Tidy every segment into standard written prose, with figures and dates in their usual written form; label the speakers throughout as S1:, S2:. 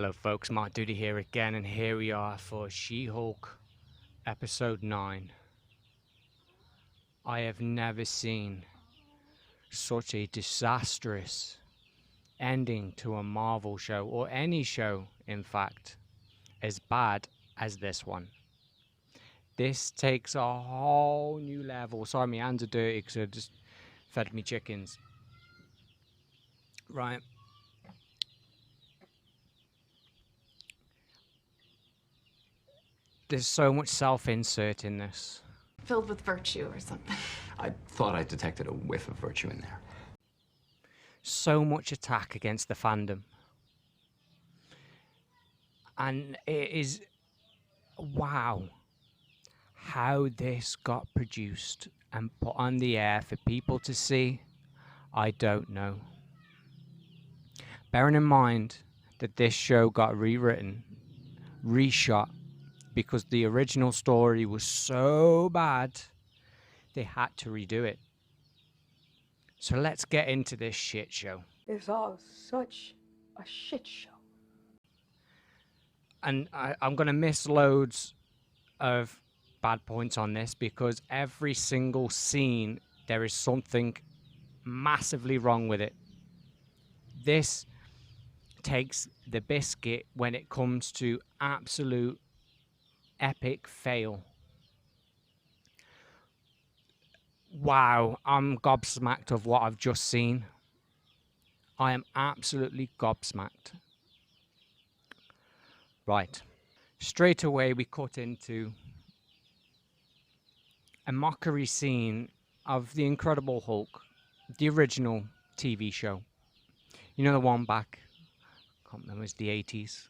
S1: Hello folks, Mark Duty here again, and here we are for She-Hulk episode 9. I have never seen such a disastrous ending to a Marvel show, or any show in fact, as bad as this one. This takes a whole new level. Sorry, my hands are dirty because I just fed me chickens. Right. There's so much self-insert in this.
S2: Filled with virtue or something.
S3: I thought I detected a whiff of virtue in there.
S1: So much attack against the fandom. And it is, wow, how this got produced and put on the air for people to see, I don't know. Bearing in mind that this show got rewritten, reshot, because the original story was so bad, they had to redo it. So let's get into this shit show.
S4: It's all such a shit show.
S1: And I'm going to miss loads of bad points on this, because every single scene, there is something massively wrong with it. This takes the biscuit when it comes to absolute epic fail. Wow, I'm gobsmacked of what I've just seen. I am absolutely gobsmacked. Right. Straight away we cut into a mockery scene of the Incredible Hulk, the original TV show. You know, the one back, I can't remember, it was the 80s.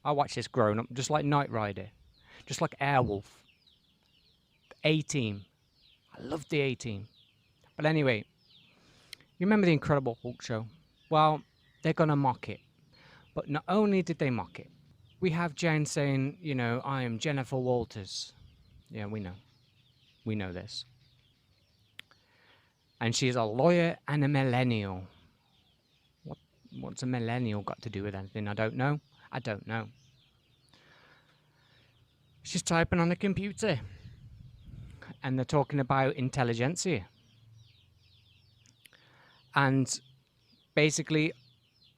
S1: I watched this growing up, just like Knight Rider, just like Airwolf, A-Team. I loved the A-Team. But anyway, you remember the Incredible Hulk show? Well, they're going to mock it. But not only did they mock it, we have Jen saying, you know, I am Jennifer Walters. Yeah, we know. We know this. And she's a lawyer and a millennial. What's a millennial got to do with anything? I don't know. I don't know. She's typing on a computer. And they're talking about intelligentsia. And basically,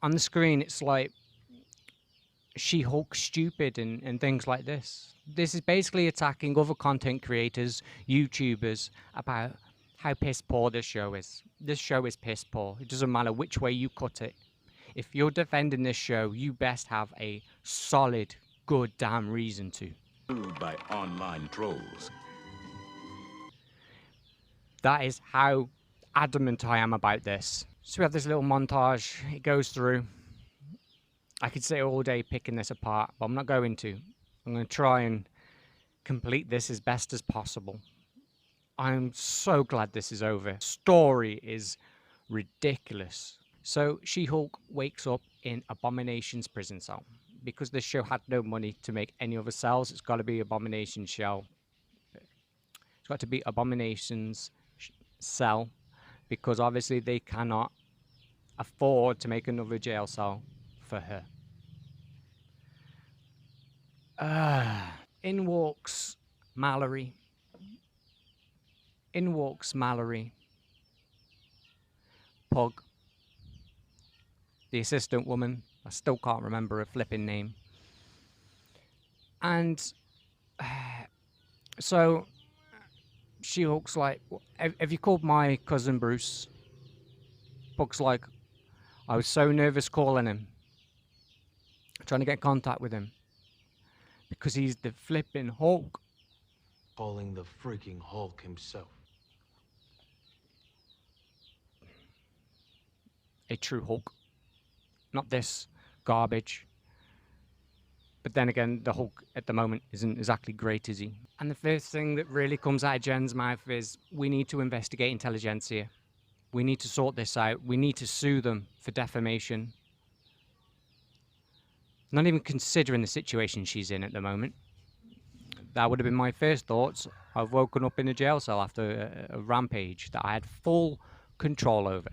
S1: on the screen, it's like She-Hulk stupid and things like this. This is basically attacking other content creators, YouTubers, about how piss poor this show is. This show is piss poor. It doesn't matter which way you cut it. If you're defending this show, you best have a solid, good damn reason to.
S5: By online trolls.
S1: That is how adamant I am about this. So we have this little montage. It goes through. I could sit all day picking this apart, but I'm not going to. I'm going to try and complete this as best as possible. I'm so glad this is over. Story is ridiculous. So She-Hulk wakes up in Abomination's prison cell. Because this show had no money to make any other cells, it's got to be Abomination's shell. It's got to be Abomination's cell, because obviously they cannot afford to make another jail cell for her. In walks Mallory. In walks Mallory. Pug. The assistant woman. I still can't remember her flipping name. And so She-Hulk's like, have you called my cousin Bruce? Pug's like, I was so nervous calling him. Trying to get in contact with him. Because he's the flipping Hulk.
S6: Calling the freaking Hulk himself.
S1: A true Hulk. Not this garbage. But then again, the Hulk at the moment isn't exactly great, is he? And the first thing that really comes out of Jen's mouth is, we need to investigate intelligentsia. We need to sort this out. We need to sue them for defamation. Not even considering the situation she's in at the moment. That would have been my first thoughts. I've woken up in a jail cell after a rampage that I had full control over.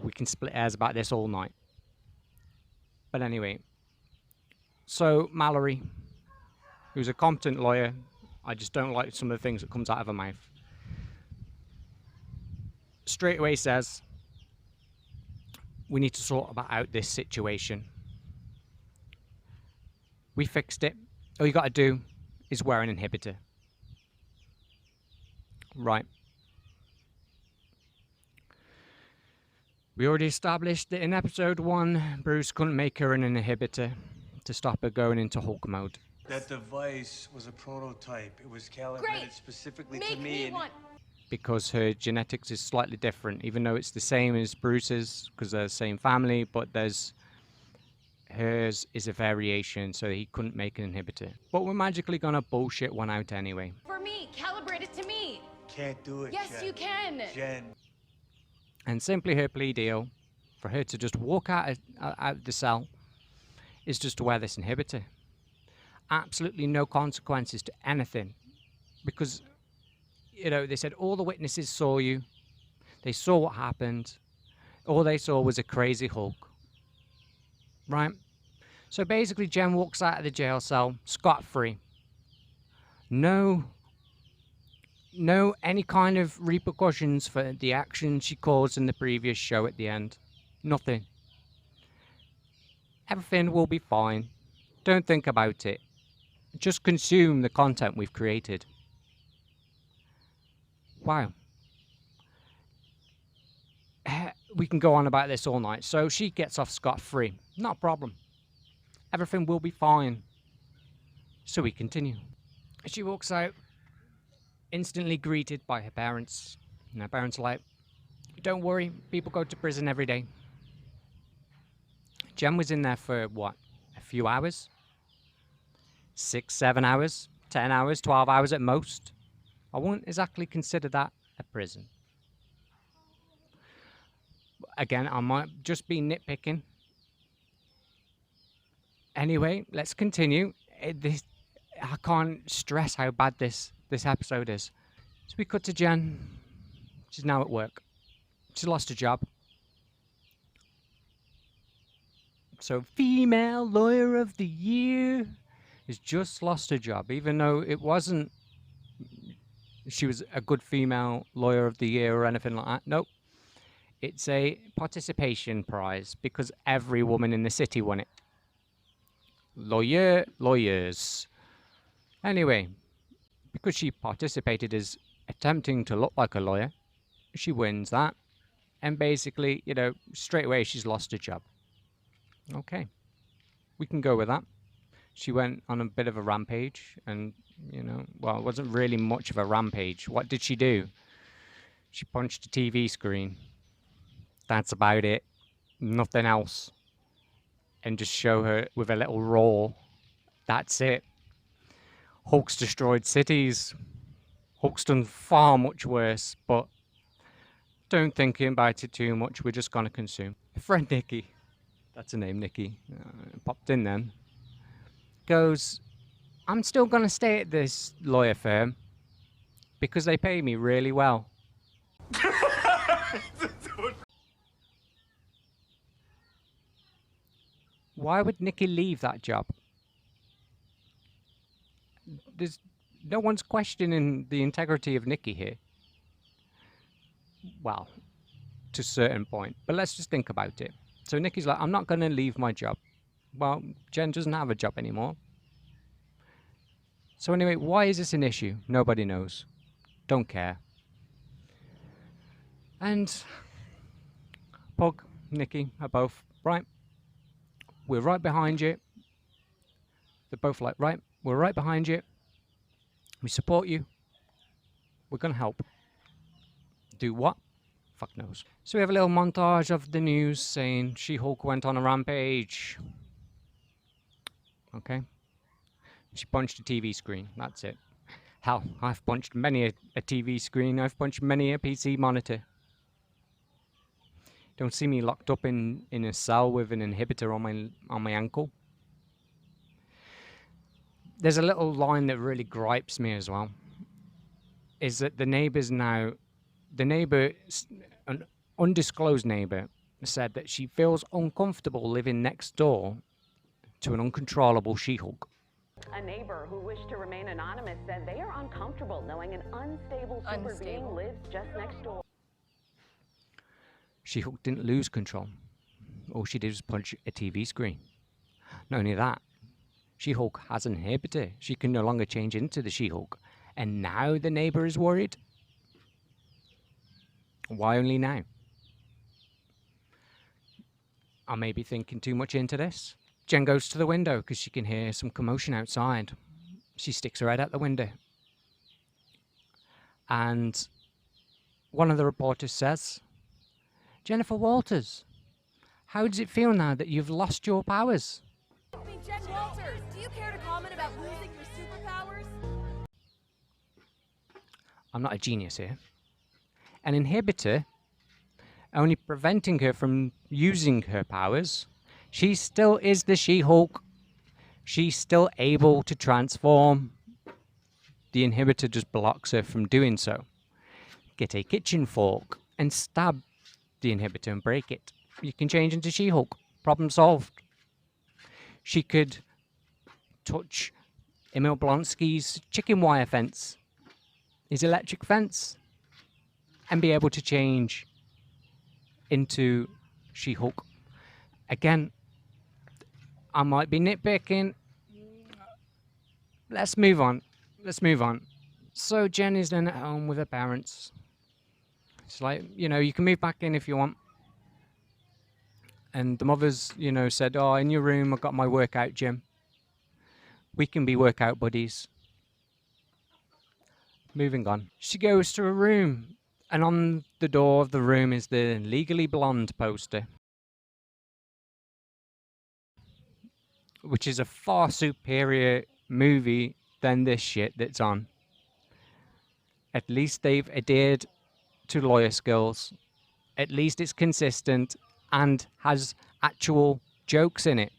S1: We can split hairs about this all night. But anyway, so Mallory, who's a competent lawyer, I just don't like some of the things that comes out of her mouth, straight away says, we need to sort out this situation. We fixed it. All you got to do is wear an inhibitor. Right. We already established that in episode 1, Bruce couldn't make her an inhibitor to stop her going into Hulk mode.
S7: That device was a prototype. It was calibrated
S4: Great.
S7: specifically
S4: Make
S7: to me.
S4: me
S7: And
S4: one.
S1: Because her genetics is slightly different, even though it's the same as Bruce's, because they're the same family, but hers is a variation, so he couldn't make an inhibitor. But we're magically gonna bullshit one out anyway.
S4: For me, calibrate it to me.
S7: can't do it,
S4: Yes,
S7: Jen.
S4: you can.
S7: Jen.
S1: And simply her plea deal for her to just walk out of the cell is just to wear this inhibitor. Absolutely no consequences to anything. Because, you know, they said all the witnesses saw you. They saw what happened. All they saw was a crazy Hulk. Right? So basically Jen walks out of the jail cell scot-free. No any kind of repercussions for the action she caused in the previous show at the end. Nothing. Everything will be fine. Don't think about it. Just consume the content we've created. Wow. We can go on about this all night. So she gets off scot-free. Not a problem. Everything will be fine. So we continue. She walks out, instantly greeted by her parents. And her parents are like, don't worry, people go to prison every day. Jen was in there for what? A few hours? 6, 7 hours? 10 hours? 12 hours at most? I wouldn't exactly consider that a prison. Again, I might just be nitpicking. Anyway, let's continue. I can't stress how bad this episode is. So we cut to Jen. She's now at work. She lost her job. So female lawyer of the year has just lost her job, even though it wasn't she was a good female lawyer of the year or anything like that. Nope. It's a participation prize because every woman in the city won it. Lawyers. Anyway, because she participated as attempting to look like a lawyer, she wins that. And basically, you know, straight away she's lost her job. Okay. We can go with that. She went on a bit of a rampage and, you know, well, it wasn't really much of a rampage. What did she do? She punched a TV screen. That's about it. Nothing else. And just show her with a little roar. That's it. Hulk's destroyed cities. Hulk's done far much worse, but don't think about it too much. We're just going to consume. Friend Nikki, that's her name, Nikki, popped in then, goes, I'm still going to stay at this lawyer firm because they pay me really well. Why would Nikki leave that job? There's no one's questioning the integrity of Nikki here. Well, to a certain point. But let's just think about it. So Nikki's like, I'm not going to leave my job. Well, Jen doesn't have a job anymore. So anyway, why is this an issue? Nobody knows. Don't care. And Pug, Nikki are both, right, we're right behind you. They're both like, right, we're right behind you. We support you. We're going to help. Do what? Fuck knows. So we have a little montage of the news saying She-Hulk went on a rampage. Okay. She punched a TV screen. That's it. Hell, I've punched many a TV screen. I've punched many a PC monitor. Don't see me locked up in a cell with an inhibitor on my ankle. There's a little line that really gripes me as well. Is that the neighbour, an undisclosed neighbour, said that she feels uncomfortable living next door to an uncontrollable She-Hulk.
S8: A neighbor who wished to remain anonymous said they are uncomfortable knowing an unstable super being lives just next door.
S1: She-Hulk didn't lose control. All she did was punch a TV screen. Not only that, She-Hulk has an inhibitor. She can no longer change into the She-Hulk. And now the neighbor is worried? Why only now? I may be thinking too much into this. Jen goes to the window because she can hear some commotion outside. She sticks her head out the window. And one of the reporters says, "Jennifer Walters, how does it feel now that you've lost your powers?"
S4: Jen Walters, do you care to comment about losing your superpowers?
S1: I'm not a genius here. An inhibitor only preventing her from using her powers. She still is the She-Hulk. She's still able to transform. The inhibitor just blocks her from doing so. Get a kitchen fork and stab the inhibitor and break it. You can change into She-Hulk. Problem solved. She could touch Emil Blonsky's chicken wire fence, his electric fence, and be able to change into She-Hulk. Again, I might be nitpicking. Let's move on. So Jen is then at home with her parents. It's like, you can move back in if you want. And the mother's, said, "Oh, in your room, I've got my workout gym. We can be workout buddies." Moving on. She goes to her room, and on the door of the room is the Legally Blonde poster, which is a far superior movie than this shit that's on. At least they've adhered to lawyer skills. At least it's consistent and has actual jokes in it,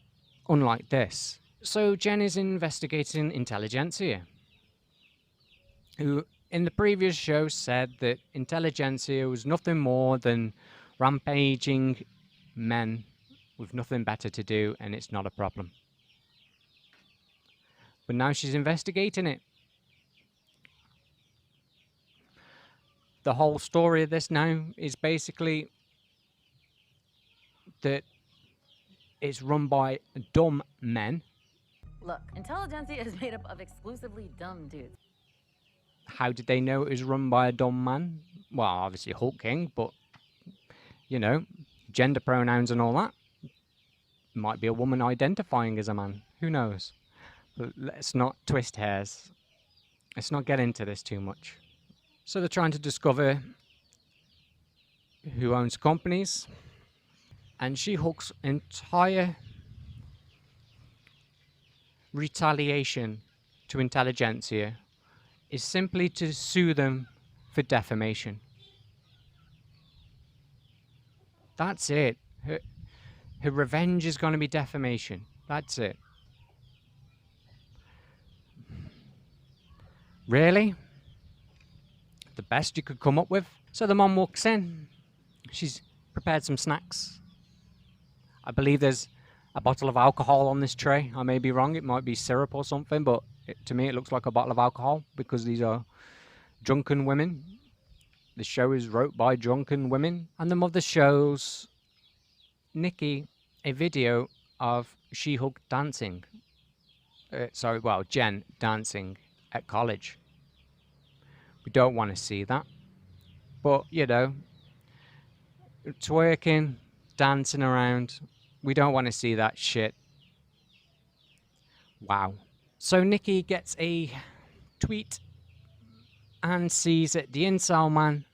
S1: unlike this. So Jen is investigating Intelligentsia, who in the previous show said that Intelligentsia was nothing more than rampaging men with nothing better to do, and it's not a problem. But now she's investigating it. The whole story of this now is basically that it's run by dumb men.
S9: Look, Intelligentsia is made up of exclusively dumb dudes.
S1: How did they know it was run by a dumb man? Well, obviously Hulk King, but, gender pronouns and all that. Might be a woman identifying as a man. Who knows? But let's not twist hairs. Let's not get into this too much. So they're trying to discover who owns companies. And She-Hulk's entire retaliation to Intelligentsia is simply to sue them for defamation. That's it. Her revenge is going to be defamation. That's it. Really? The best you could come up with? So the mom walks in. She's prepared some snacks. I believe there's a bottle of alcohol on this tray. I may be wrong. It might be syrup or something, but to me it looks like a bottle of alcohol because these are drunken women. The show is wrote by drunken women. And the mother shows Nikki a video of She-Hulk dancing. Jen dancing at college. We don't want to see that. But, twerking, dancing around. We don't want to see that shit. Wow. So Nikki gets a tweet and sees that the incel man,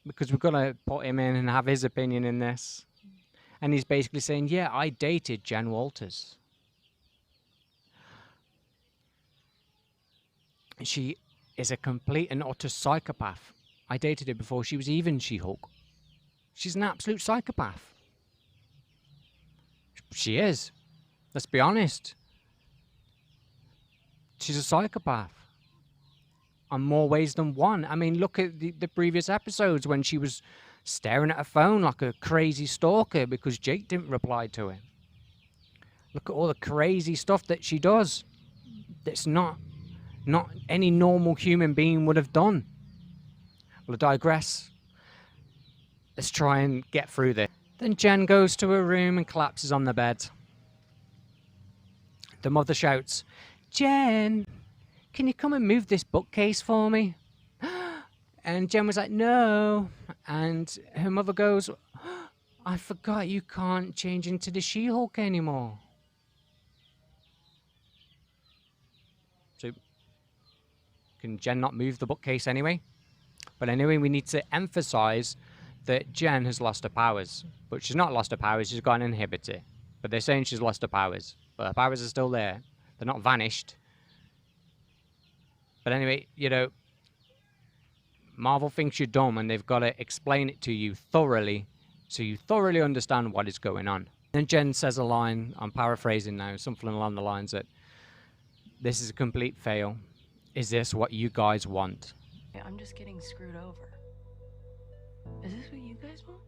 S1: because we've got to put him in and have his opinion in this. And he's basically saying, yeah, I dated Jen Walters. She is a complete and utter psychopath. I dated her before she was even She-Hulk. She's an absolute psychopath. She is. Let's be honest. She's a psychopath. On more ways than one. I mean, look at the previous episodes when she was staring at her phone like a crazy stalker because Jake didn't reply to her. Look at all the crazy stuff that she does that's not any normal human being would have done. Well, I digress. Let's try and get through this. Then Jen goes to her room and collapses on the bed. The mother shouts, "Jen, can you come and move this bookcase for me?" And Jen was like, "No." And her mother goes, "I forgot you can't change into the She-Hulk anymore." So, can Jen not move the bookcase anyway? But anyway, we need to emphasize that Jen has lost her powers. But she's not lost her powers, she's got an inhibitor. But they're saying she's lost her powers. But her powers are still there. They're not vanished. But anyway, you know, Marvel thinks you're dumb and they've got to explain it to you thoroughly so you thoroughly understand what is going on. Then Jen says a line, I'm paraphrasing now, something along the lines that this is a complete fail. Is this what you guys want?
S10: I'm just getting screwed over. Is this what you guys want?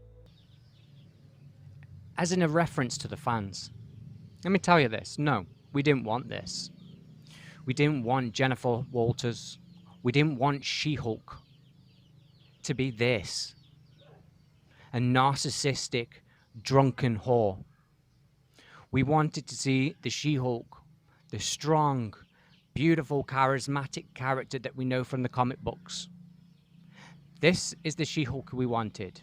S1: As in a reference to the fans. Let me tell you this. No, we didn't want this. We didn't want Jennifer Walters. We didn't want She-Hulk to be this. A narcissistic, drunken whore. We wanted to see the She-Hulk, the strong, beautiful, charismatic character that we know from the comic books. This is the She-Hulk we wanted.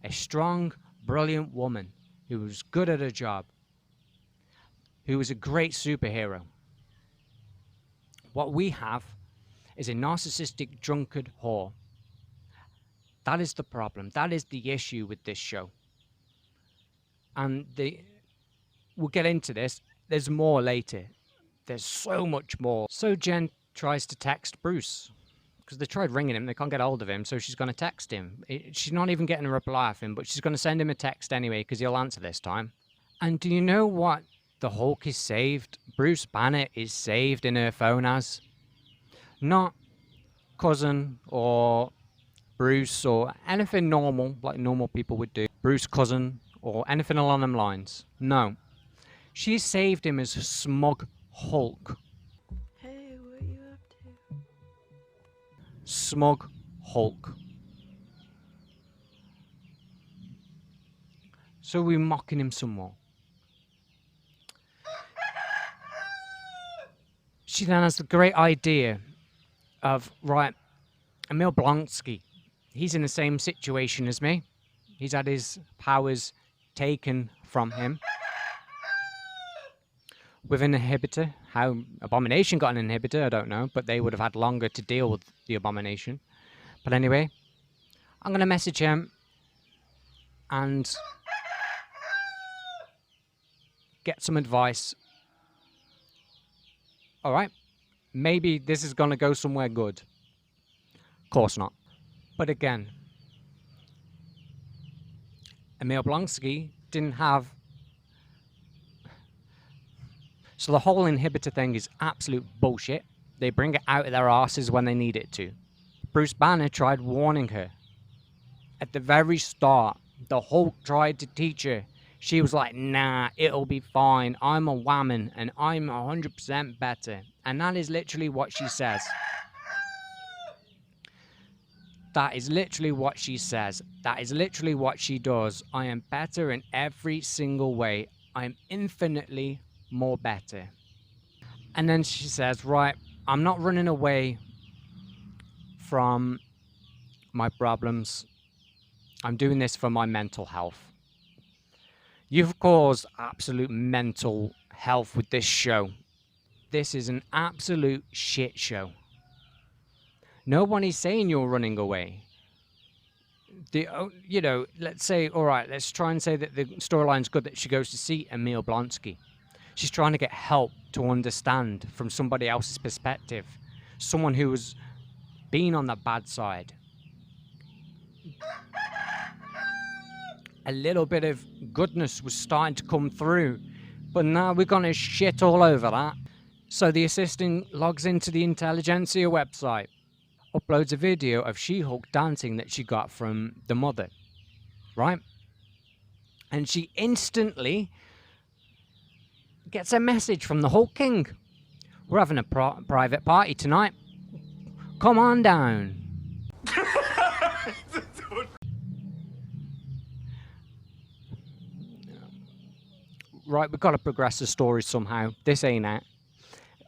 S1: A strong, brilliant woman who was good at her job, who was a great superhero. What we have is a narcissistic, drunkard whore. That is the problem. That is the issue with this show. And we'll get into this. There's more later. There's so much more. So Jen tries to text Bruce. Because they tried ringing him. They can't get hold of him. So she's going to text him. She's not even getting a reply off him. But she's going to send him a text anyway. Because he'll answer this time. And do you know what the Hulk is saved? Bruce Banner is saved in her phone as? Not cousin or Bruce or anything normal. Like normal people would do. Bruce cousin or anything along them lines. No. She saved him as Smug Hulk.
S10: Hey, what you up to?
S1: Smug Hulk. So we're mocking him some more. She then has the great idea of, right, Emil Blonsky, he's in the same situation as me. He's had his powers taken from him with an inhibitor. How Abomination got an inhibitor, I don't know, but they would have had longer to deal with the Abomination. But anyway, I'm going to message him and get some advice. All right, maybe this is going to go somewhere good. Of course not. But again, Emil Blonsky didn't have... So the whole inhibitor thing is absolute bullshit. They bring it out of their asses when they need it to. Bruce Banner tried warning her. At the very start, the Hulk tried to teach her. She was like, nah, it'll be fine. I'm a woman and I'm 100% better. And that is literally what she says. That is literally what she says. That is literally what she does. I am better in every single way. I'm infinitely more better. And then she says, right, I'm not running away from my problems. I'm doing this for my mental health. You've caused absolute mental health with this show. This is an absolute shit show. Nobody's saying you're running away. You know, let's say, all right, let's try and say that the storyline's good that she goes to see Emil Blonsky. She's trying to get help to understand from somebody else's perspective. Someone who has been on the bad side. A little bit of goodness was starting to come through. But now we're going to shit all over that. So the assistant logs into the Intelligentsia website. Uploads a video of She-Hulk dancing that she got from the mother. right? And she instantly gets a message from the Hulk King. We're having a private party tonight. Come on down. Right, we've got to progress the story somehow. This ain't it.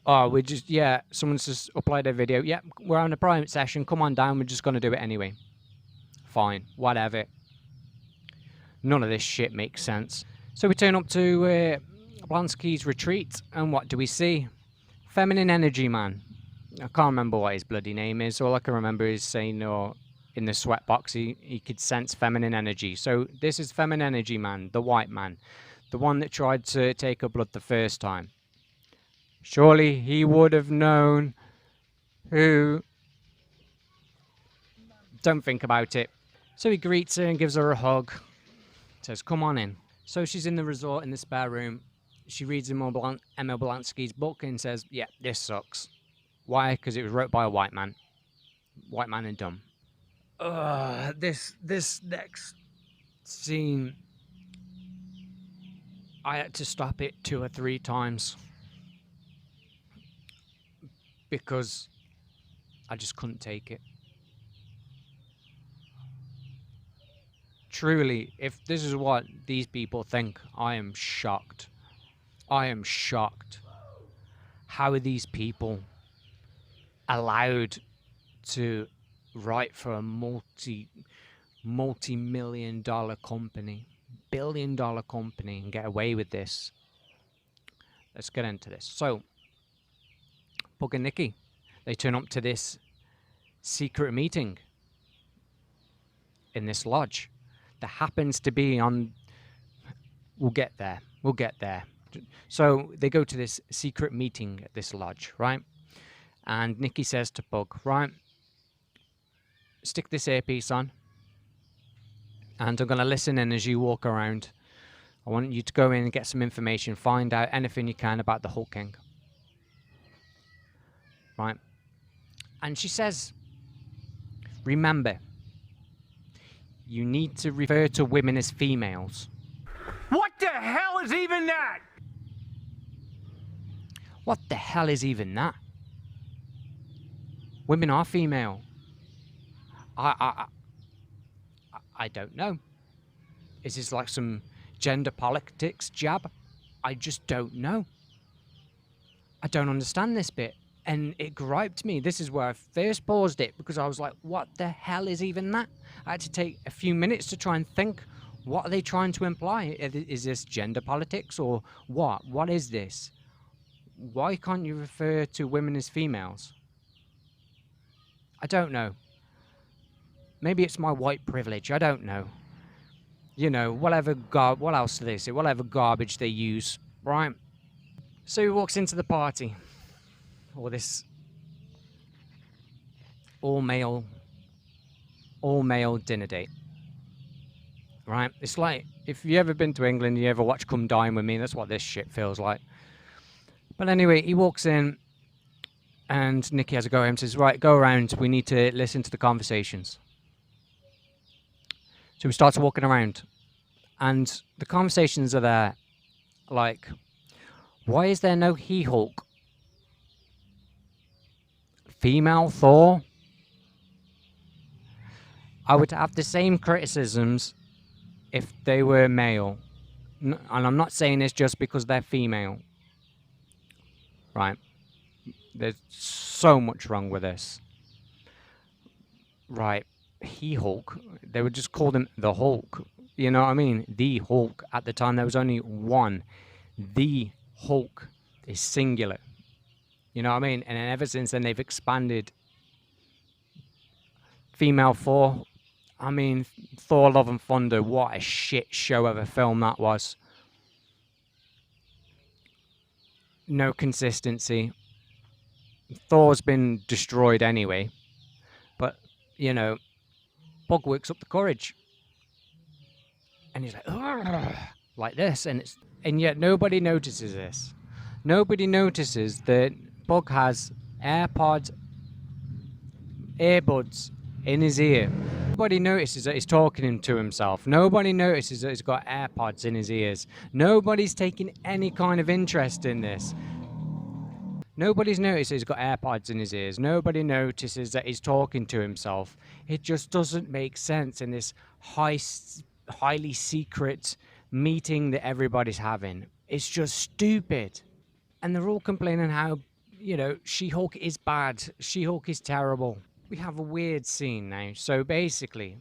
S1: Oh, we're just, yeah, someone's just uploaded a video. Yep, we're having a private session. Come on down. We're just going to do it anyway. Fine, whatever. None of this shit makes sense. So we turn up to Blansky's retreat, and what do we see? Feminine Energy Man. I can't remember what his bloody name is. All I can remember is saying, or in the sweatbox, he could sense feminine energy. So this is Feminine Energy Man, the white man. The one that tried to take her blood the first time. Surely he would have known who. Don't think about it. So he greets her and gives her a hug. Says, come on in. So she's in the resort in the spare room. She reads Emma Blansky's book and says, yeah, this sucks. Why? Because it was wrote by a white man. White man and dumb. This next scene, I had to stop it 2 or 3 times. Because I just couldn't take it. Truly, if this is what these people think, I am shocked. I am shocked. How are these people allowed to write for a multi-million-dollar company, billion-dollar company, and get away with this? Let's get into this. So, Pug and Nikki, they turn up to this secret meeting in this lodge that happens to be on. We'll get there. So they go to this secret meeting at this lodge, right? And Nikki says to Pug, right, stick this earpiece on, and I'm going to listen in as you walk around. I want you to go in and get some information, find out anything you can about the Hulk King. Right? And she says, remember, you need to refer to women as females.
S7: What the hell is even that?
S1: What the hell is even that? Women are female. I don't know. Is this like some gender politics jab? I just don't know. I don't understand this bit. And it griped me. This is where I first paused it, because I was like, what the hell is even that? I had to take a few minutes to try and think, what are they trying to imply? Is this gender politics or what? What is this? Why can't you refer to women as females? I don't know. Maybe it's my white privilege. I don't know. You know, what else do they say? Whatever garbage they use, right? So he walks into the party. Or this all-male dinner date. Right? It's like, if you ever been to England, you ever watch Come Dine With Me, that's what this shit feels like. But anyway, he walks in, and Nikki has a go at him, says, right, go around, we need to listen to the conversations. So he starts walking around, and the conversations are there, like, why is there no He-Hulk? Female Thor? I would have the same criticisms if they were male. And I'm not saying this just because they're female. Right? There's so much wrong with this. Right. He-Hulk. They would just call him the Hulk. You know what I mean? The Hulk. At the time, there was only one. The Hulk is singular. You know what I mean? And then ever since then, they've expanded. Female Thor. I mean, Thor Love and Thunder. What a shit show of a film that was. No consistency. Thor's been destroyed anyway. But, you know, Pug works up the courage. And he's like, ugh, like this. And yet nobody notices this. Nobody notices that Pug has earbuds in his ear. Nobody notices that he's talking to himself. Nobody notices that he's got AirPods in his ears. Nobody's taking any kind of interest in this. Nobody's noticed he's got AirPods in his ears. Nobody notices that he's talking to himself. It just doesn't make sense in this highly secret meeting that everybody's having. It's just stupid. And they're all complaining how, you know, She-Hulk is bad. She-Hulk is terrible. We have a weird scene now. So basically,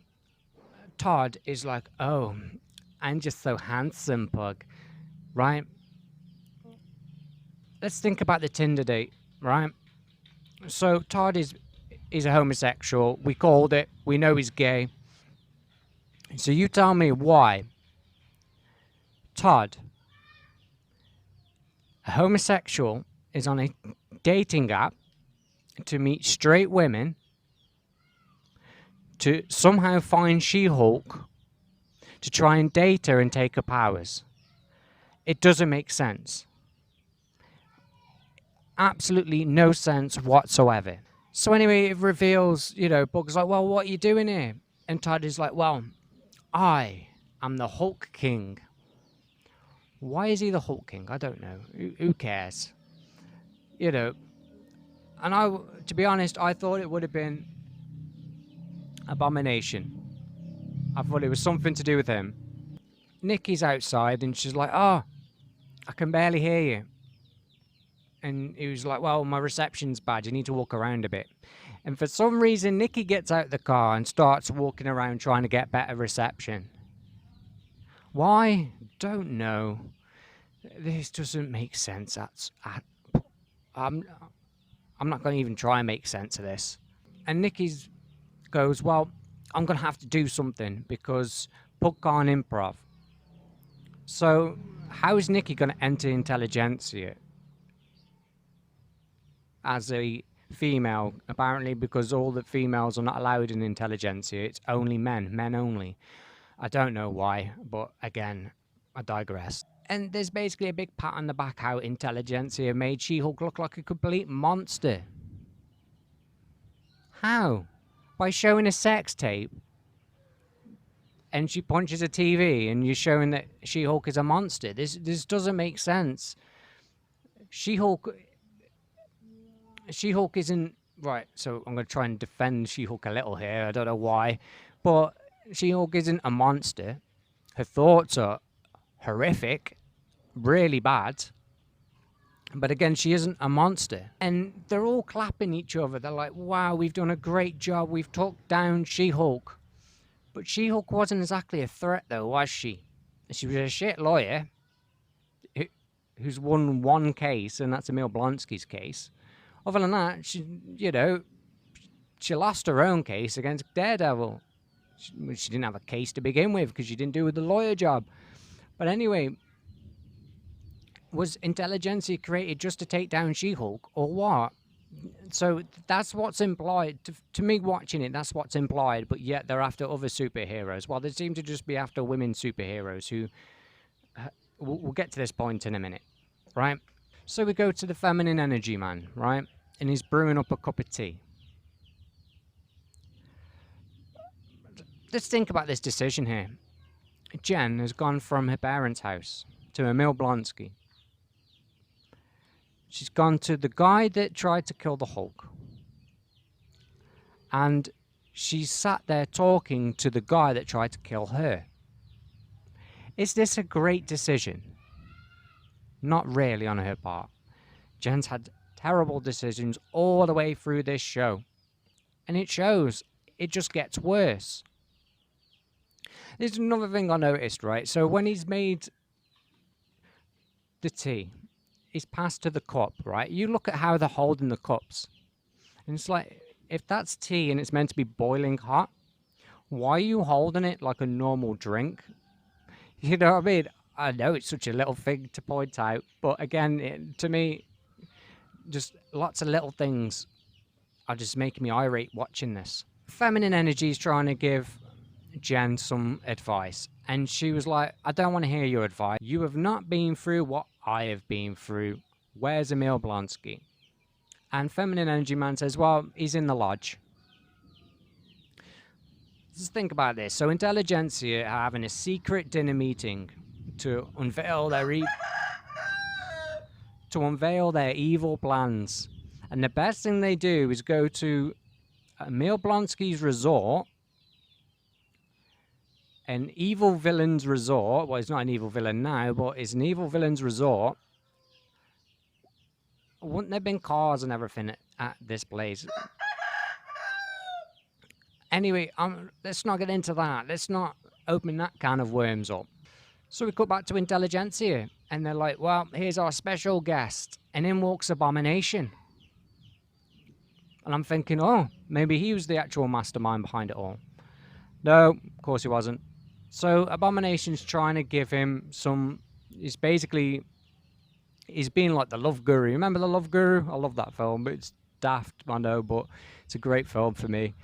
S1: Todd is like, oh, I'm just so handsome, Pug. Right? Let's think about the Tinder date, right? So Todd is a homosexual. We called it. We know he's gay. So you tell me why Todd, a homosexual, is on a dating app to meet straight women to somehow find She-Hulk to try and date her and take her powers. It doesn't make sense. Absolutely no sense whatsoever. So anyway, it reveals, you know, Bug's like, well, what are you doing here? And Todd is like, well, I am the Hulk King. Why is he the Hulk King? I don't know. Who cares? You know, and to be honest, I thought it would have been Abomination. I thought it was something to do with him. Nikki's outside and she's like, oh, I can barely hear you. And he was like, well, my reception's bad. You need to walk around a bit. And for some reason, Nikki gets out the car and starts walking around trying to get better reception. Why? Don't know. This doesn't make sense. I'm not going to even try and make sense of this. And Nikki goes, well, I'm going to have to do something because Puck can't improv. So how is Nikki going to enter Intelligentsia as a female? Apparently because all the females are not allowed in Intelligentsia. It's only men only. I don't know why, but again, I digress. And there's basically a big pat on the back how Intelligentsia made She-Hulk look like a complete monster. How? By showing a sex tape and she punches a TV and you're showing that She-Hulk is a monster. This doesn't make sense. She-Hulk isn't... Right, so I'm going to try and defend She-Hulk a little here. I don't know why. But She-Hulk isn't a monster. Her thoughts are horrific. Really bad. But again, she isn't a monster. And they're all clapping each other. They're like, wow, we've done a great job. We've took down She-Hulk. But She-Hulk wasn't exactly a threat, though, was she? She was a shit lawyer who's won one case, and that's Emil Blonsky's case. Other than that, she lost her own case against Daredevil. She didn't have a case to begin with because she didn't do the lawyer job. But anyway, was Intelligentsia created just to take down She-Hulk, or what? So that's what's implied. To me watching it, that's what's implied, but yet they're after other superheroes. Well, they seem to just be after women superheroes who... We'll get to this point in a minute, right? So we go to the feminine energy man, right? And he's brewing up a cup of tea. Let's think about this decision here. Jen has gone from her parents' house to Emil Blonsky. She's gone to the guy that tried to kill the Hulk. And she sat there talking to the guy that tried to kill her. Is this a great decision? Not really on her part. Jen's had terrible decisions all the way through this show. And it shows. It just gets worse. There's another thing I noticed, right? So when he's made the tea, he's passed to the cup, right? You look at how they're holding the cups. And it's like, if that's tea and it's meant to be boiling hot, why are you holding it like a normal drink? You know what I mean? I know it's such a little thing to point out, but again, to me, just lots of little things are just making me irate watching this. Feminine energy is trying to give Jen some advice, and she was like, I don't want to hear your advice. You have not been through what I have been through. Where's Emil Blonsky? And feminine energy man says, well, he's in the lodge. Just think about this. So Intelligentsia are having a secret dinner meeting to unveil their evil plans. And the best thing they do is go to Emil Blonsky's resort, an evil villain's resort. Well, it's not an evil villain now, but it's an evil villain's resort. Wouldn't there have been cars and everything at this place? Anyway, let's not get into that. Let's not open that can of worms up. So we cut back to Intelligentsia, and they're like, well, here's our special guest. And in walks Abomination. And I'm thinking, oh, maybe he was the actual mastermind behind it all. No, of course he wasn't. So Abomination's trying to give him some... He's being like the love guru. Remember the Love Guru? I love that film. It's daft, I know, but it's a great film for me.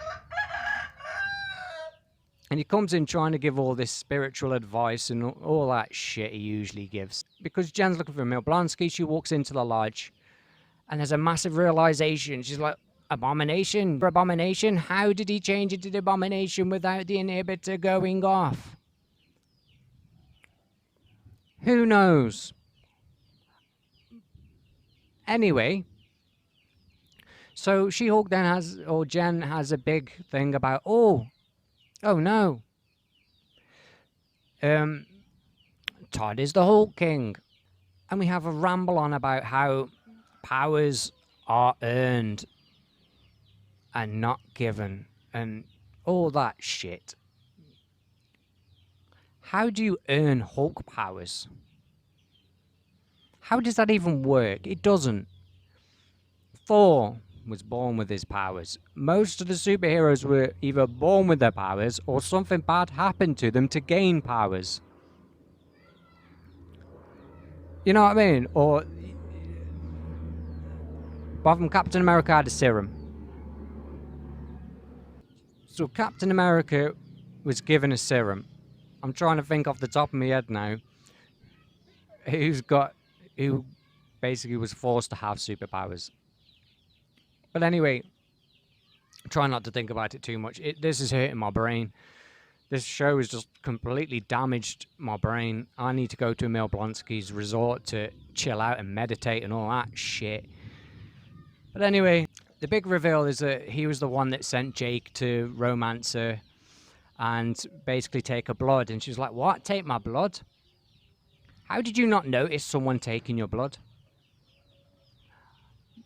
S1: And he comes in trying to give all this spiritual advice and all that shit he usually gives. Because Jen's looking for Emil Blonsky, she walks into the lodge. And there's a massive realization. She's like, Abomination, how did he change into the Abomination without the inhibitor going off? Who knows? Anyway, so She-Hulk Jen has a big thing about, oh no, Todd is the Hulk King. And we have a ramble on about how powers are earned and not given and all that shit. How do you earn Hulk powers? How does that even work? It doesn't. Thor was born with his powers. Most of the superheroes were either born with their powers or something bad happened to them to gain powers. You know what I mean? Or apart from Captain America had a serum. So Captain America was given a serum. I'm trying to think off the top of my head now. Who basically was forced to have superpowers. But anyway, try not to think about it too much. This is hurting my brain. This show has just completely damaged my brain. I need to go to Emil Blonsky's resort to chill out and meditate and all that shit. But anyway, the big reveal is that he was the one that sent Jake to romance her and basically take her blood. And she's like, what? Take my blood? How did you not notice someone taking your blood?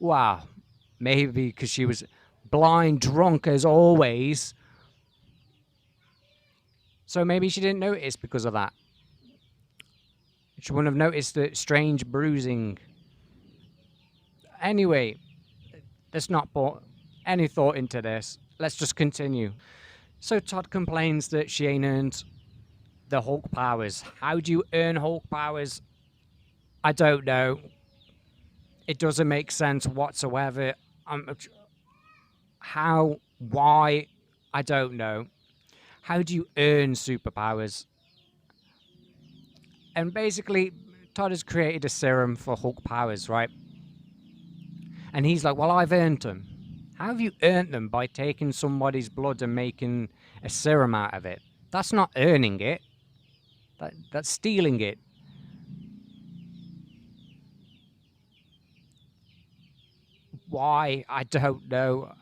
S1: Wow. Maybe because she was blind drunk as always. So maybe she didn't notice because of that. She wouldn't have noticed the strange bruising. Anyway, let's not put any thought into this. Let's just continue. So Todd complains that she ain't earned the Hulk powers. How do you earn Hulk powers? I don't know. It doesn't make sense whatsoever. How? Why? I don't know. How do you earn superpowers? And basically, Todd has created a serum for Hulk powers, right? And he's like, well, I've earned them. How have you earned them? By taking somebody's blood and making a serum out of it. That's not earning it. That's stealing it. Why? I don't know.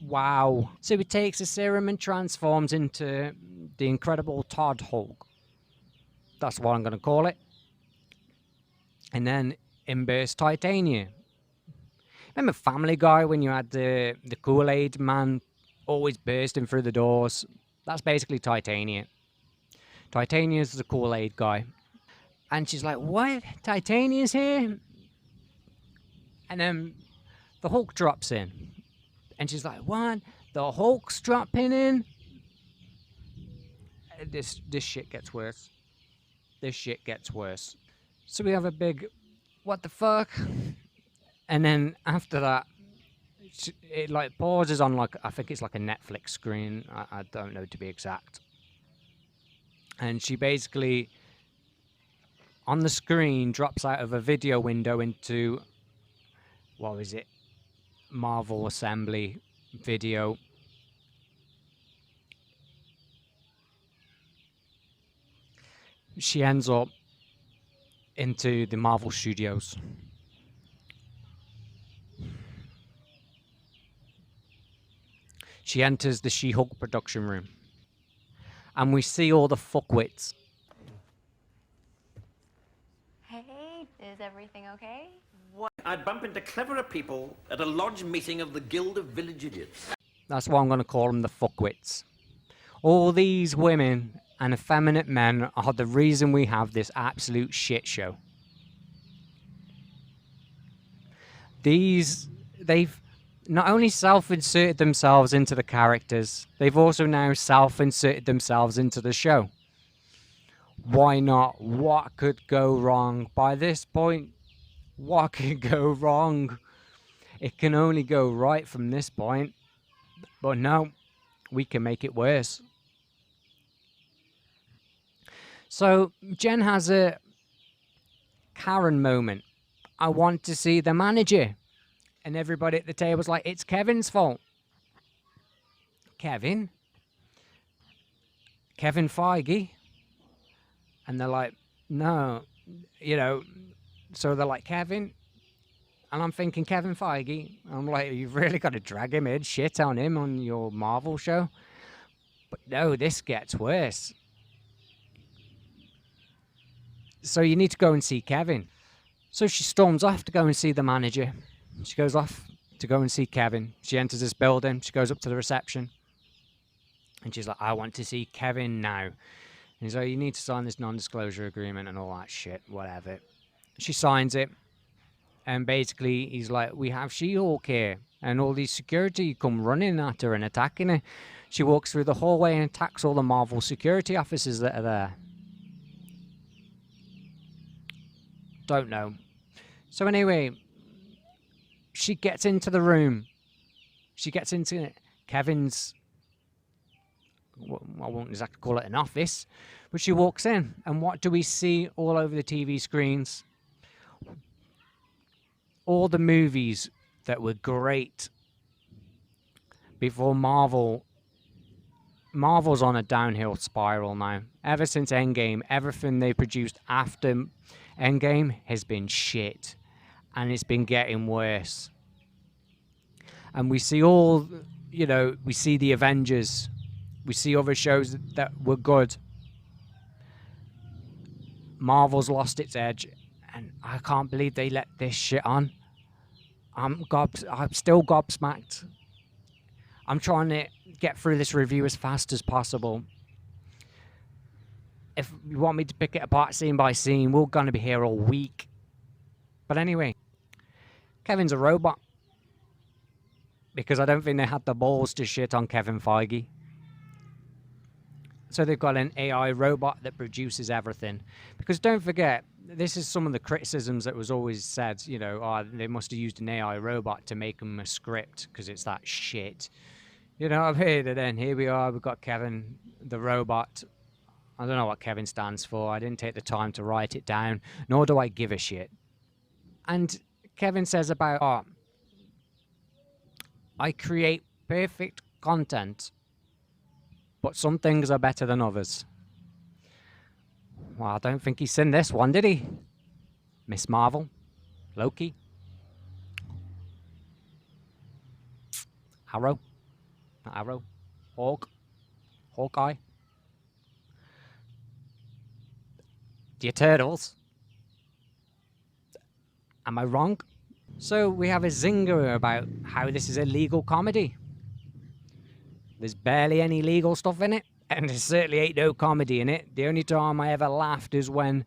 S1: Wow. So he takes a serum and transforms into the Incredible Todd Hulk. That's what I'm going to call it. And then in bursts Titania. Remember Family Guy when you had the Kool-Aid man always bursting through the doors? That's basically Titania. Titania's the Kool-Aid guy. And she's like, what? Titania's here? And then the Hulk drops in. And she's like, what? The Hulk's dropping in? This shit gets worse. This shit gets worse. So we have a big, what the fuck? And then after that, it like pauses on like, I think it's like a Netflix screen. I don't know to be exact. And she basically, on the screen, drops out of a video window into, what was it? Marvel Assembly video. she ends up into the Marvel Studios. She enters the She-Hulk production room. And we see all the fuckwits.
S4: Hey, is everything okay?
S11: I'd bump into cleverer people at a lodge meeting of the Guild of Village Idiots.
S1: That's why I'm going to call them the fuckwits. All these women and effeminate men are the reason we have this absolute shit show. They've not only self-inserted themselves into the characters, they've also now self-inserted themselves into the show. Why not? What could go wrong? By this point, what could go wrong? It can only go right from this point. But no, we can make it worse. So Jen has a Karen moment. I want to see the manager. And everybody at the table's like, it's Kevin's fault. Kevin? Kevin Feige? And they're like, no, you know, so they're like, Kevin? And I'm thinking, Kevin Feige? I'm like, you've really got to drag him in, shit on him on your Marvel show? But no, this gets worse. So you need to go and see Kevin. So she storms off to go and see the manager. She goes off to go and see Kevin. She enters this building. She goes up to the reception. And she's like, I want to see Kevin now. And he's like, you need to sign this non-disclosure agreement and all that shit, whatever. She signs it. And basically, he's like, we have She-Hulk here. And all these security come running at her and attacking her. She walks through the hallway and attacks all the Marvel security officers that are there. Don't know. So anyway, she gets into the room. She gets into Kevin's, well, I won't exactly call it an office, but she walks in. And what do we see all over the TV screens? All the movies that were great before Marvel's on a downhill spiral now. Ever since Endgame, everything they produced after Endgame has been shit. And it's been getting worse. And we see all, you know, we see the Avengers. We see other shows that were good. Marvel's lost its edge. And I can't believe they let this shit on. I'm still gobsmacked. I'm trying to get through this review as fast as possible. If you want me to pick it apart scene by scene, we're going to be here all week. But anyway, Kevin's a robot. Because I don't think they had the balls to shit on Kevin Feige. So they've got an AI robot that produces everything. Because don't forget, this is some of the criticisms that was always said, you know, oh, they must have used an AI robot to make them a script because it's that shit. You know what I mean? And then here we are, we've got Kevin, the robot. I don't know what Kevin stands for. I didn't take the time to write it down, nor do I give a shit. And Kevin says about, oh, I create perfect content, but some things are better than others. Well, I don't think he's seen this one, did he? Miss Marvel, Loki, Arrow, not Arrow, Hawkeye, the Eternals. Am I wrong? So we have a zinger about how this is a legal comedy. There's barely any legal stuff in it, and there certainly ain't no comedy in it. The only time I ever laughed is when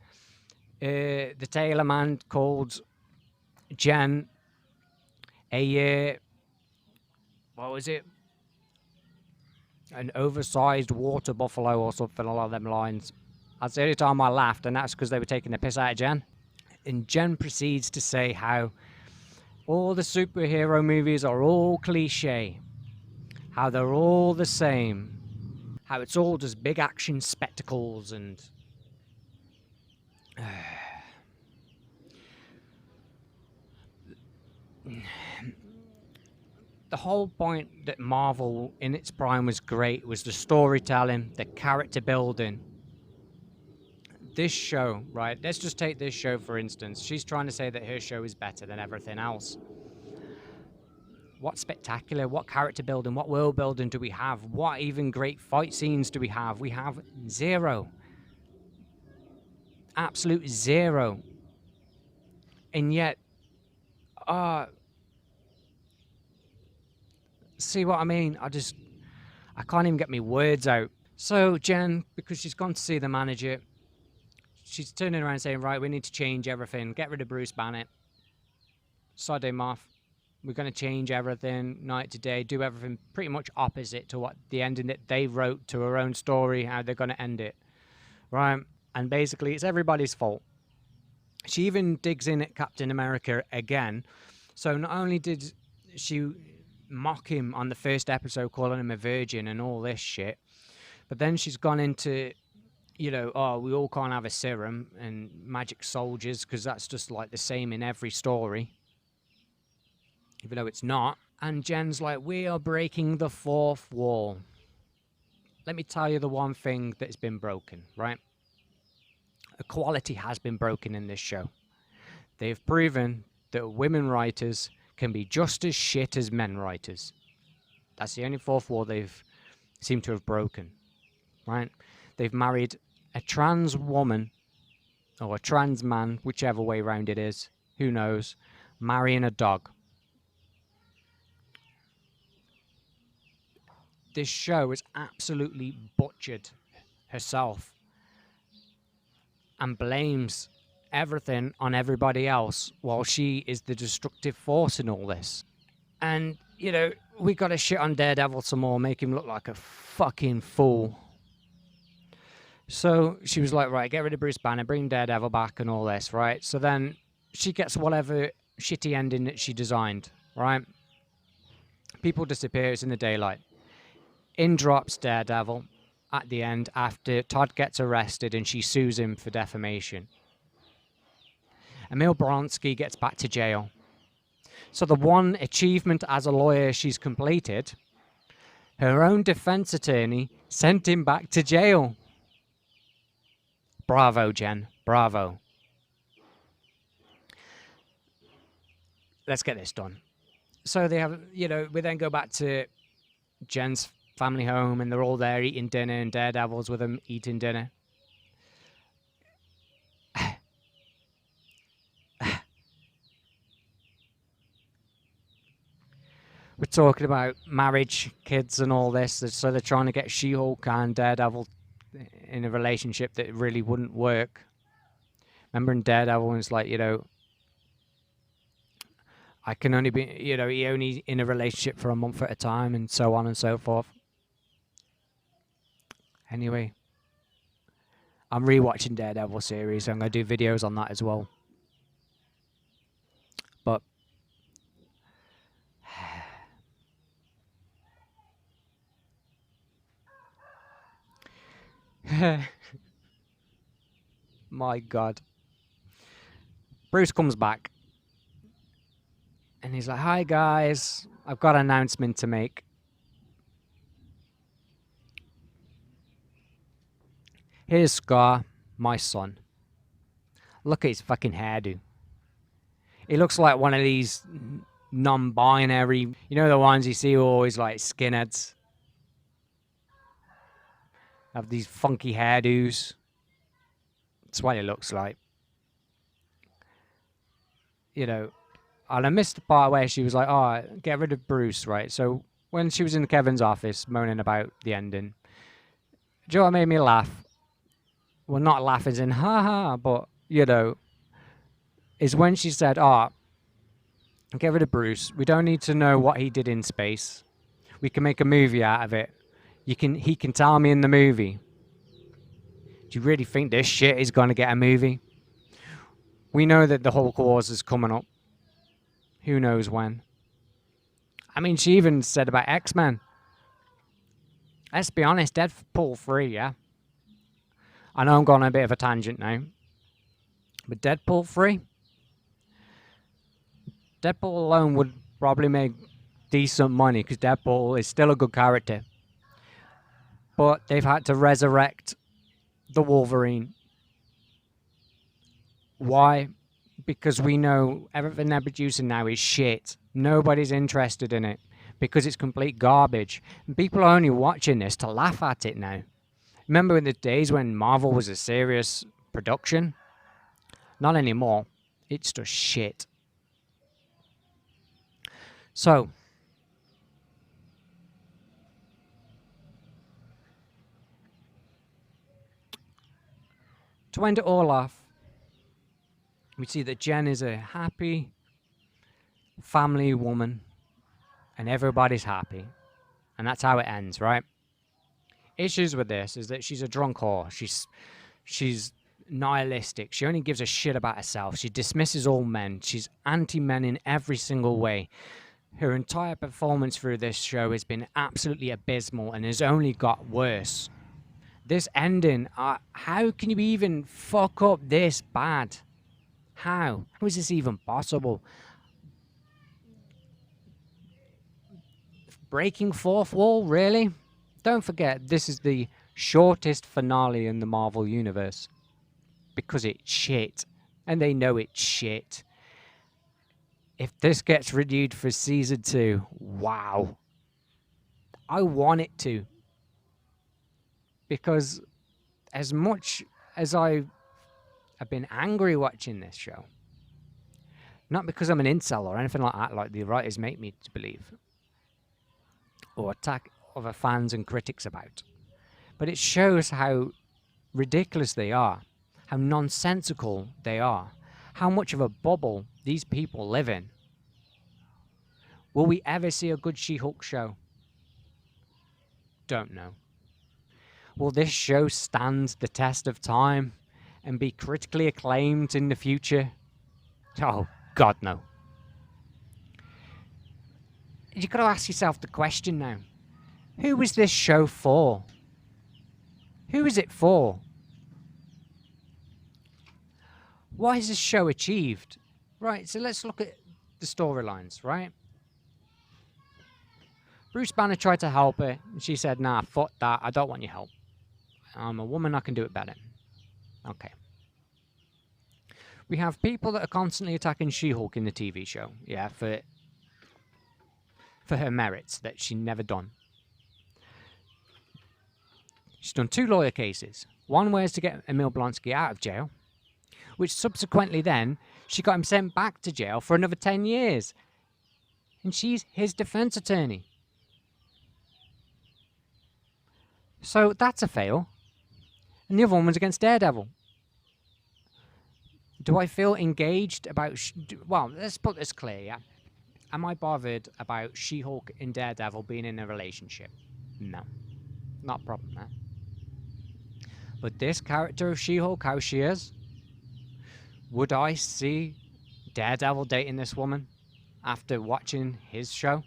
S1: the tailor man called Jen a, what was it? An oversized water buffalo or something along them lines. That's the only time I laughed, and that's because they were taking the piss out of Jen. And Jen proceeds to say how all the superhero movies are all cliche. How they're all the same. How it's all just big action spectacles and... The whole point that Marvel in its prime was great was the storytelling, the character building, this show, right? Let's just take this show for instance. She's trying to say that her show is better than everything else. What spectacular, what character building, what world building do we have? What even great fight scenes do we have? We have zero. Absolute zero. And yet, see what I mean? I can't even get my words out. So Jen, because she's gone to see the manager, she's turning around saying, right, we need to change everything. Get rid of Bruce Banner. Sod him off. We're going to change everything night to day, do everything pretty much opposite to what the ending that they wrote to her own story, how they're going to end it. Right? And basically, it's everybody's fault. She even digs in at Captain America again. So not only did she mock him on the first episode, calling him a virgin and all this shit, but then she's gone into, you know, oh, we all can't have a serum and magic soldiers because that's just like the same in every story, even though it's not. And Jen's like, we are breaking the fourth wall. Let me tell you the one thing that's been broken, right? Equality has been broken in this show. They've proven that women writers can be just as shit as men writers. That's the only fourth wall they've seemed to have broken, right? They've married a trans woman or a trans man, whichever way round it is, who knows, marrying a dog. This show has absolutely butchered herself and blames everything on everybody else while she is the destructive force in all this. And, you know, we got to shit on Daredevil some more, make him look like a fucking fool. So she was like, right, get rid of Bruce Banner, bring Daredevil back and all this, right? So then she gets whatever shitty ending that she designed, right? People disappear, it's in the daylight. In drops Daredevil at the end after Todd gets arrested and she sues him for defamation. Emil Blonsky gets back to jail. So the one achievement as a lawyer she's completed, her own defense attorney sent him back to jail. Bravo, Jen. Bravo. Let's get this done. So they have, you know, we then go back to Jen's family home and they're all there eating dinner and Daredevil's with them eating dinner. We're talking about marriage, kids and all this. So they're trying to get She-Hulk and Daredevil in a relationship that really wouldn't work. Remember in Daredevil, it's like, you know, I can only be, you know, he only in a relationship for a month at a time and so on and so forth. Anyway, I'm rewatching Daredevil series. So I'm going to do videos on that as well. But my God. Bruce comes back. And he's like, hi guys, I've got an announcement to make. Here's Scar, my son. Look at his fucking hairdo. He looks like one of these non-binary, you know, the ones you see always like skinheads. Have these funky hairdos. That's what it looks like. You know, and I missed the part where she was like, oh, get rid of Bruce, right? So when she was in Kevin's office moaning about the ending, do you know what made me laugh? Well, not laugh as in, ha, but, you know, is when she said, oh, get rid of Bruce. We don't need to know what he did in space. We can make a movie out of it. He can tell me in the movie. Do you really think this shit is going to get a movie? We know that the Hulk Wars is coming up. Who knows when? I mean, she even said about X-Men. Let's be honest, Deadpool 3, yeah? I know I'm going on a bit of a tangent now. But Deadpool 3? Deadpool alone would probably make decent money because Deadpool is still a good character. But they've had to resurrect the Wolverine. Why? Because we know everything they're producing now is shit. Nobody's interested in it because it's complete garbage. And people are only watching this to laugh at it now. Remember in the days when Marvel was a serious production? Not anymore. It's just shit. So, to end it all off, we see that Jen is a happy family woman and everybody's happy. And that's how it ends, right? Issues with this is that she's a drunk whore. She's nihilistic. She only gives a shit about herself. She dismisses all men. She's anti-men in every single way. Her entire performance through this show has been absolutely abysmal and has only got worse. This ending, how can you even fuck up this bad? How? How is this even possible? Breaking fourth wall, really? Don't forget, this is the shortest finale in the Marvel Universe. Because it's shit. And they know it's shit. If this gets renewed for season 2, wow. I want it to. Because as much as I have been angry watching this show, not because I'm an incel or anything like that, like the writers make me to believe, or attack other fans and critics about, but it shows how ridiculous they are, how nonsensical they are, how much of a bubble these people live in. Will we ever see a good She-Hulk show? Don't know. Will this show stand the test of time and be critically acclaimed in the future? Oh, God, no. You've got to ask yourself the question now. Who is this show for? Who is it for? What has this show achieved? Right, so let's look at the storylines, right? Bruce Banner tried to help her, and she said, nah, fuck that, I don't want your help. I'm a woman, I can do it better. Okay. We have people that are constantly attacking She-Hulk in the TV show, yeah, for her merits that she never done. She's done 2 lawyer cases. One was to get Emil Blonsky out of jail, which subsequently then, she got him sent back to jail for another 10 years. And she's his defense attorney. So that's a fail. And the other one was against Daredevil. Do I feel engaged about... well, let's put this clear, yeah? Am I bothered about She-Hulk and Daredevil being in a relationship? No. Not a problem, man. But this character of She-Hulk, how she is, would I see Daredevil dating this woman after watching his show?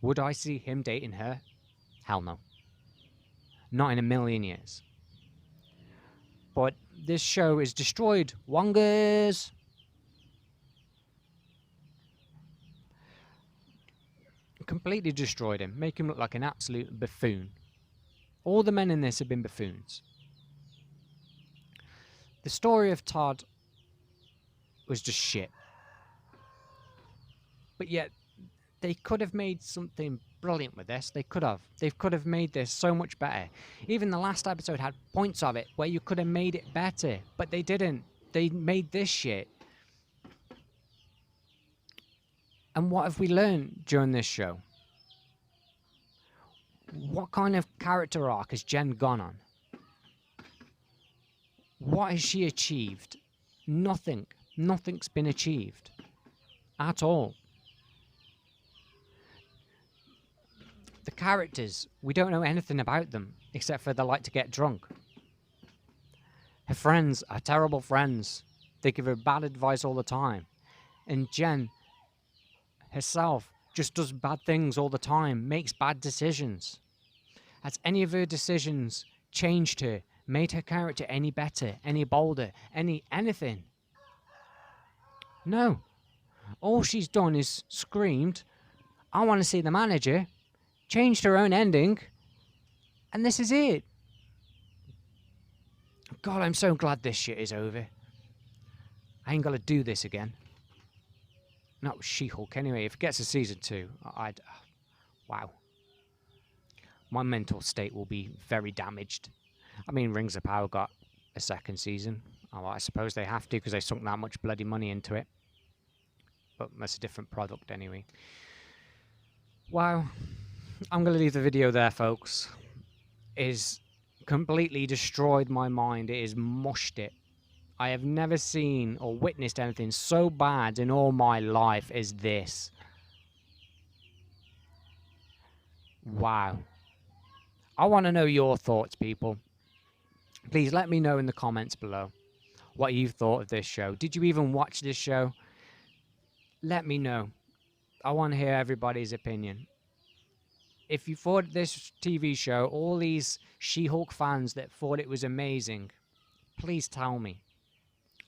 S1: Would I see him dating her? Hell no. Not in a million years. But this show is destroyed Wongers. Completely destroyed him. Make him look like an absolute buffoon. All the men in this have been buffoons. The story of Todd was just shit. But yet, they could have made something brilliant with this. They could have. They could have made this so much better. Even the last episode had points of it where you could have made it better. But they didn't. They made this shit. And what have we learned during this show? What kind of character arc has Jen gone on? What has she achieved? Nothing. Nothing's been achieved. At all. The characters, we don't know anything about them, except for they like to get drunk. Her friends are terrible friends. They give her bad advice all the time. And Jen herself just does bad things all the time, makes bad decisions. Has any of her decisions changed her, made her character any better, any bolder, anything? No. All she's done is screamed, I want to see the manager, changed her own ending, and this is it. God, I'm so glad this shit is over. I ain't got to do this again. Not She-Hulk anyway. If it gets a season 2, I'd... wow. My mental state will be very damaged. I mean, Rings of Power got a second season. Oh, I suppose they have to because they sunk that much bloody money into it. But that's a different product anyway. Wow. I'm going to leave the video there, folks. It's completely destroyed my mind. It has mushed it. I have never seen or witnessed anything so bad in all my life as this. Wow. I want to know your thoughts, people. Please let me know in the comments below what you thought of this show. Did you even watch this show? Let me know. I want to hear everybody's opinion. If you thought this TV show, all these She-Hulk fans that thought it was amazing, please tell me.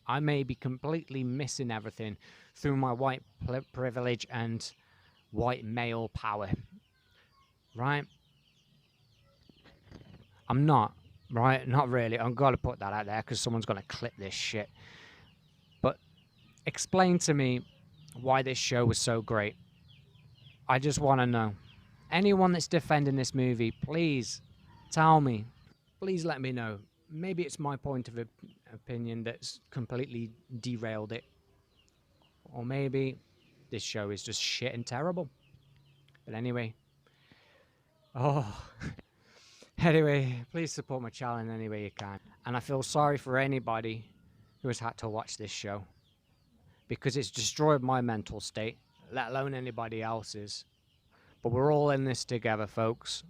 S1: I may be completely missing everything through my white privilege and white male power. Right? I'm not. Right? Not really. I've got to put that out there because someone's going to clip this shit. But explain to me why this show was so great. I just want to know. Anyone that's defending this movie, please tell me. Please let me know. Maybe it's my point of opinion that's completely derailed it. Or maybe this show is just shit and terrible. But anyway. Oh. Anyway, please support my channel in any way you can. And I feel sorry for anybody who has had to watch this show. Because it's destroyed my mental state, let alone anybody else's. But we're all in this together, folks.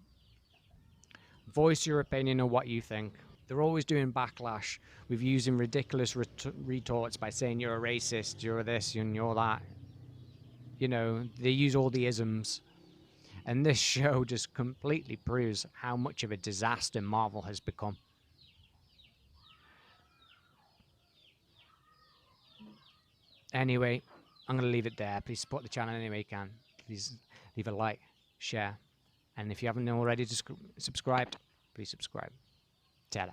S1: Voice your opinion on what you think. They're always doing backlash with using ridiculous retorts by saying you're a racist, you're this, and you're that. You know, they use all the isms. And this show just completely proves how much of a disaster Marvel has become. Anyway, I'm going to leave it there. Please support the channel any way you can. Please leave a like, share. And if you haven't already subscribed, please subscribe. Ta-da.